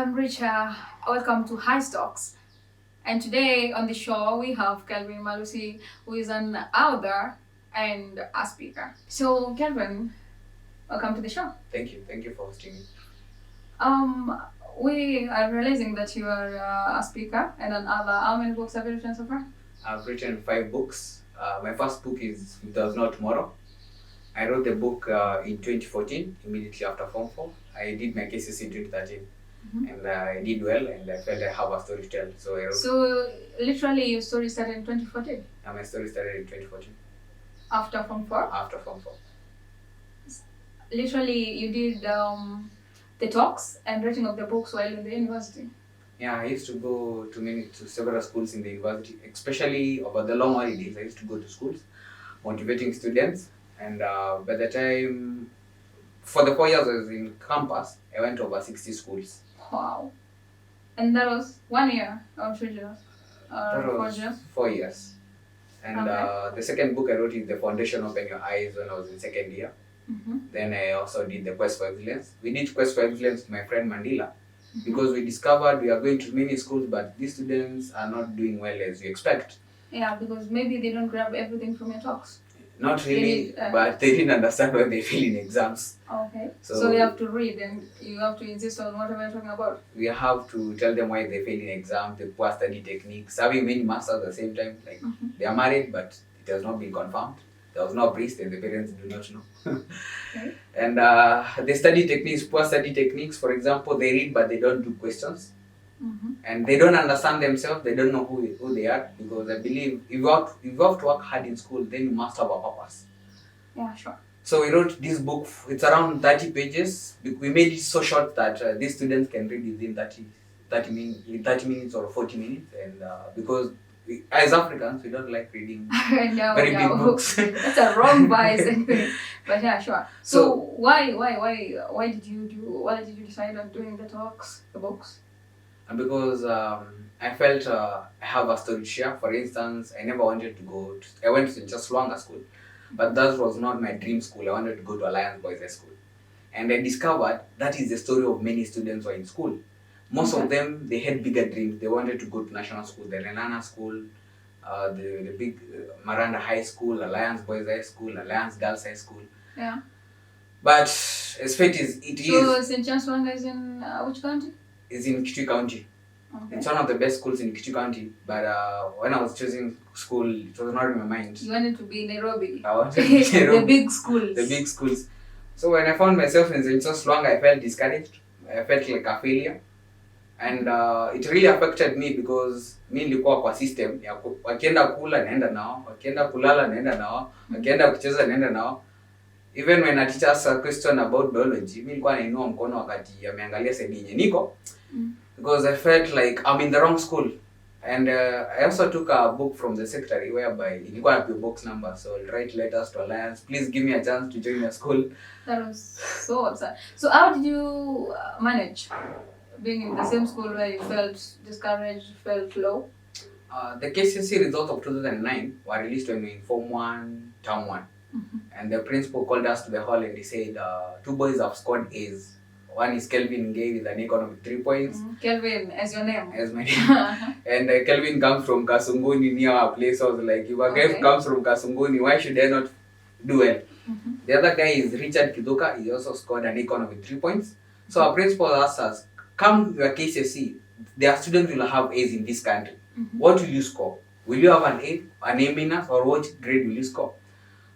I'm Richa. Welcome to High Stocks. And today on the show we have Kelvin Malusi, who is an author and a speaker. So Kelvin, welcome to the show. Thank you. Thank you for hosting me. Um, we are realizing that you are a speaker and an author. How many books have you written so far? I've written 5 books. My first book is If There's No Tomorrow. I wrote the book in 2014, immediately after Form 4. I did my KCC in 2013. And I did well, and I felt I have a story to tell. So I wrote. So literally your story started in 2014? My story started in 2014. After Form 4? After Form 4. Literally you did the talks and writing of the books while in the university? Yeah, I used to go to several schools in the university, especially over the long holidays. I used to go to schools, motivating students. And by the time, for the 4 years I was in campus, I went to over 60 schools. Wow. And that was 1 year or 2 years? That 4 was years? 4 years. And Okay. the second book I wrote is The Foundation Open Your Eyes when I was in second year. Then I also did the Quest for Excellence. We did Quest for Excellence with my friend Mandila because we discovered we are going to many schools, but these students are not doing well as we expect. Yeah, because maybe they don't grab everything from your talks. Not really, but they didn't understand what they feel in exams. Okay. So So you have to read and you have to insist on whatever you're talking about. We have to tell them why they fail in exams, the poor study techniques, having many masters at the same time. Like they are married, but it has not been confirmed. There was no priest, and the parents do not know. Okay. And the study techniques, poor study techniques. For example, they read but they don't do questions, and they don't understand themselves. They don't know who they are, because I believe if you have to work hard in school, then you must have a purpose. Yeah, sure. So we wrote this book. It's around 30 pages. We made it so short that these students can read within 30 minutes or 40 minutes. And because as Africans, we don't like reading very big books. That's a wrong bias anyway. But yeah, sure. So why did you decide on doing the talks, the books? Because I felt I have a story to share. For instance, I never wanted to go. I went to just longer school, but that was not my dream school. I wanted to go to Alliance Boys High School, and I discovered that is the story of many students who are in school. Most of them, they had bigger dreams. They wanted to go to national school, the Renana School, the big Miranda High School, Alliance Boys High School, Alliance Girls High School. Yeah. But as fate is, So St. John's Wanga is in which county? It's in Kitui County. Okay. It's one of the best schools in Kitui County. But when I was choosing school, it was not in my mind. You wanted to be in Nairobi. I wanted to be in Nairobi. The big schools. The big schools. So when I found myself in St. John's Wanga, I felt discouraged. I felt like a failure. And it really affected me because mi nilikuwa kwa system ya wakienda kula naenda nao, wakienda kulala naenda nao, wakienda kucheza naenda nao. Even when a teacher asked a question about biology, mi nilikuwa nainua mkono wakati ameangalia side yenye niko, because I felt like I'm in the wrong school. And I also took a book from the secretary whereby ilikuwa na PO box number, so I'll write letters to Alliance, please give me a chance to join your school. That was so absurd. So how did you manage being in the same school where you felt discouraged, felt low? The KCC results of 2009 were released when we were in Form 1, Term 1. And the principal called us to the hall and he said, 2 boys have scored A's. One is Kelvin Gay with an economic 3 points. Kelvin, as your name. As my name. And Kelvin comes from Kasunguni near our place. So I was like, if a guy comes from Kasunguni, why should I not do well? The other guy is Richard Kidoka. He also scored an economic 3 points. So our principal asked us, come your KCSE, their students will have A's in this country. What will you score? Will you have an A minus, or what grade will you score?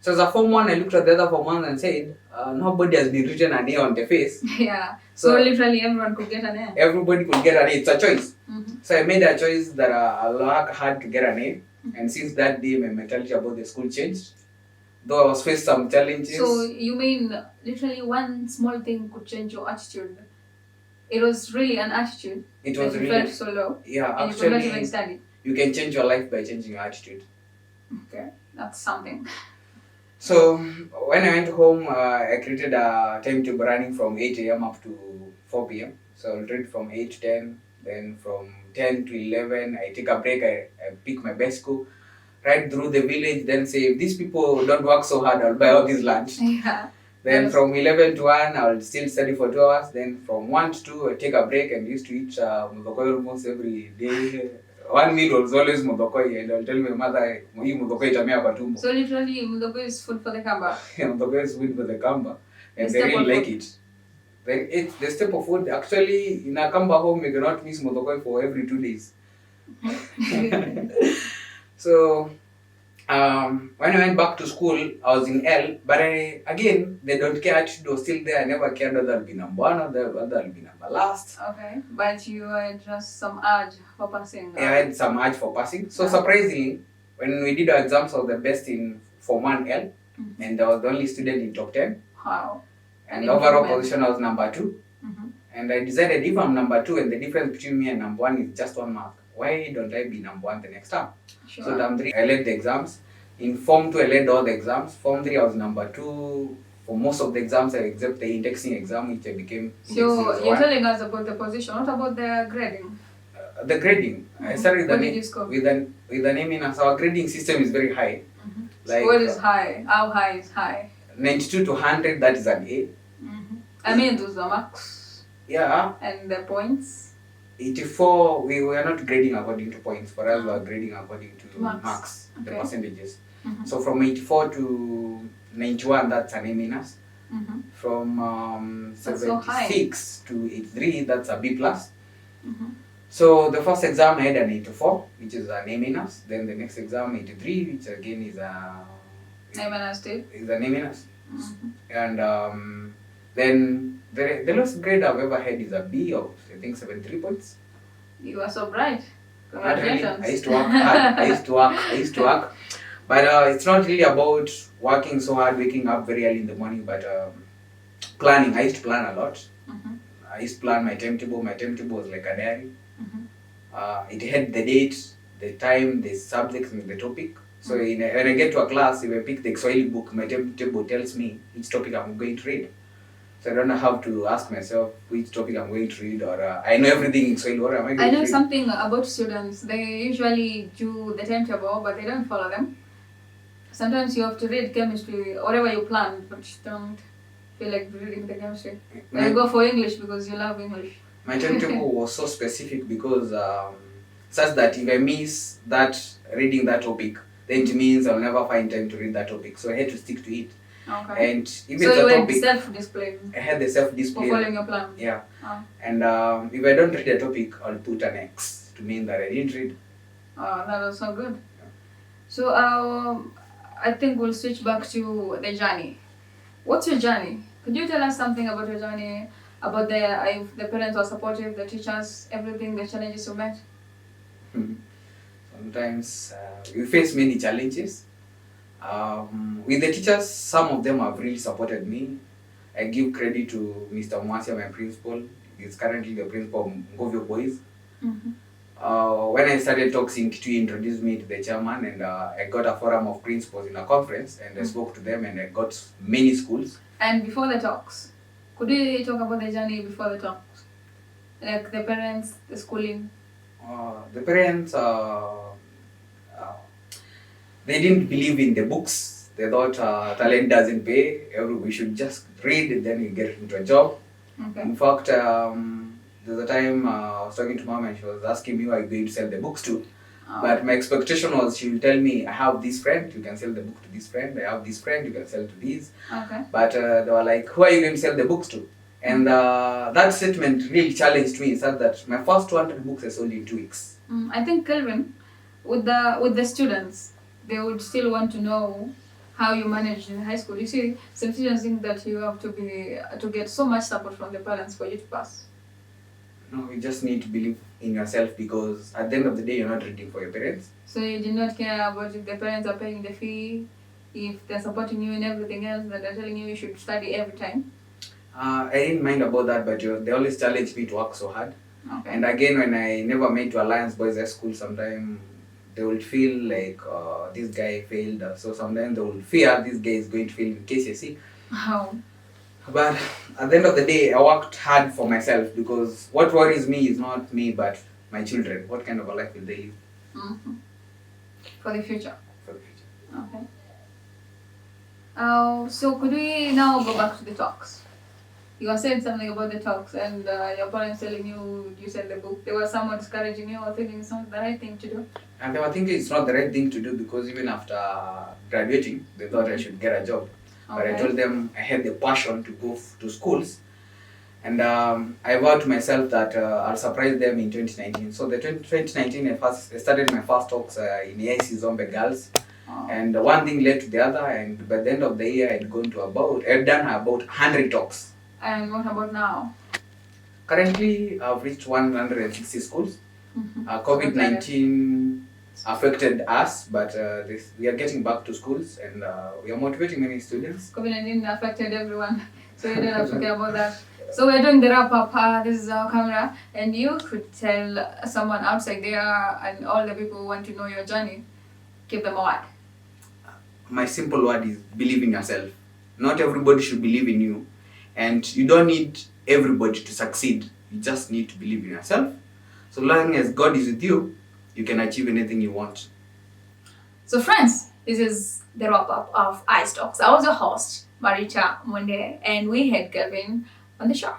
So as a Form 1, I looked at the other Form 1 and said, nobody has been written an A on the face. Yeah. So literally everyone could get an A. Everybody could get an A. It's a choice. So I made a choice that I work hard to get an A. And since that day, my mentality about the school changed. Though I was faced some challenges. So you mean literally one small thing could change your attitude? It was really an attitude. It was you really felt so low. Yeah, and actually, you could not even study. You can change your life by changing your attitude. Okay, that's something. So when I went home, I created a timetable running from 8 a.m. up to 4 p.m. So I'll read from 8 to 10, then from 10 to 11, I take a break, I pick my bicycle, ride through the village, then say, if these people don't work so hard, I'll buy all this lunch. Yeah. Then from 11 to 1, I'll still study for 2 hours. Then from 1 to 2, I take a break and used to eat mudokoi almost every day. One meal was always mudokoi, and I'll tell my mother, hii mudokoi itamea kwa tumbo. So literally, mudoko is food for the Kamba. Mudokoi is food for the Kamba, and The they really staple like food. it. Then it's the staple food. Actually, in a Kamba home, you cannot miss mudokoi for every 2 days. So when I went back to school, I was in L, but again, they don't care. Attitude was still there. I never cared whether I'll be number one or whether I'll be number last. Okay, but you had just some urge for passing. Yeah, I had some urge for passing. So surprisingly, when we did our exams, I was the best in Form 1L, and I was the only student in top 10. Wow. And overall position, I was number 2. And I decided if I'm number 2 and the difference between me and number 1 is just 1 mark, why don't I be number 1 the next term? Sure. So term 3, I led the exams. In Form 2, I led all the exams. Form 3, I was number 2 for most of the exams except the indexing exam, which I became. So you're telling us about the position, not about the grading. The grading. I started What did you score? with an aim. So our grading system is very high. Like, what is high? How high is high? 92 to 100, that is an A. I mean, those the marks. Yeah. And the points? 84, we were not grading according to points. For us, we were grading according to marks, okay. The percentages. So from 84 to 91, that's an A minus. From 76 to 83, that's a B plus. So the first exam I had an 84, which is an A minus. Then the next exam 83, which again is a A minus too. Is an A minus. And then the lowest grade I've ever had is a B of I think 73 points. You are so bright. Congratulations. I used to work hard. I used to work. But it's not really about working so hard, waking up very early in the morning, but planning. I used to plan a lot. I used to plan my timetable. My timetable was like a diary. It had the date, the time, the subject, and the topic. So when I get to a class, if I pick the Swahili book, my timetable tells me which topic I'm going to read. So I don't have to ask myself which topic I'm going to read, or I know everything in Swahili. What am I going to read? I know something about students. They usually do the timetable, but they don't follow them. Sometimes you have to read chemistry, whatever you plan, but you don't feel like reading the chemistry. You go for English because you love English. My timetable was so specific because such that if I miss that reading that topic, then it means I'll never find time to read that topic. So I had to stick to it. Okay. And if so it's you a had topic, self-discipline. I had the self-discipline. For following your plan. Yeah. And if I don't read a topic, I'll put an X to mean that I didn't read. Oh, that was so good. Yeah. So I think we'll switch back to the journey. What's your journey? Could you tell us something about your journey? About if the parents were supportive, the teachers, everything, the challenges you met? Sometimes we face many challenges. With the teachers, some of them have really supported me. I give credit to Mr. Mwasia, my principal. He's currently the principal of Ngovio Boys. When I started talking, he introduced me to the chairman, and I got a forum of principals in a conference, and I spoke to them, and I got many schools. And before the talks, could you talk about the journey before the talks? Like the parents, the schooling? The parents, they didn't believe in the books. They thought talent doesn't pay. We should just read and then you get into a job. Okay. In fact, there's a time I was talking to mom and she was asking me who are you going to sell the books to. But my expectation was she will tell me, I have this friend, you can sell the book to this friend. I have this friend, you can sell to this. Okay. But they were like, who are you going to sell the books to? And that statement really challenged me. It said that my first 200 books I sold in 2 weeks. I think, Kelvin, with the students, they would still want to know how you managed in high school. You see, some students think that you have to get so much support from the parents for you to pass. No, you just need to believe in yourself because at the end of the day, you're not reading for your parents. So you do not care about if the parents are paying the fee, if they're supporting you in everything else, that they're telling you should study every time? I didn't mind about that, but they always challenged me to work so hard. Okay. And again, when I never made to Alliance Boys High School, sometimes they will feel like this guy failed. So sometimes they will fear this guy is going to fail in KCSE. How? But at the end of the day, I worked hard for myself because what worries me is not me, but my children. What kind of a life will they live? For the future. For the future. Okay. So could we now go back to the talks? You were saying something about the talks, and your parents telling you send the book. There was someone discouraging you or thinking it's not the right thing to do. And they were thinking it's not the right thing to do because even after graduating, they thought I should get a job. But I told them I had the passion to go to schools. And I vowed to myself that I'll surprise them in 2019. So the 2019, I started my first talks in AIC Zombe Girls. Oh. And one thing led to the other, and by the end of the year, I'd done about 100 talks. And what about now? Currently, I've reached 160 schools. COVID-19 affected us, but we are getting back to schools, and we are motivating many students. COVID-19 affected everyone, so you don't have to care about that. So we're doing the wrap up. This is our camera, and you could tell someone outside there and all the people who want to know your journey, give them a word. My simple word is believe in yourself. Not everybody should believe in you, and you don't need everybody to succeed. You just need to believe in yourself. So long as God is with you, you can achieve anything you want. So friends, this is the wrap up of iStalks. I was your host, Marita Monde, and we had Kelvin on the show.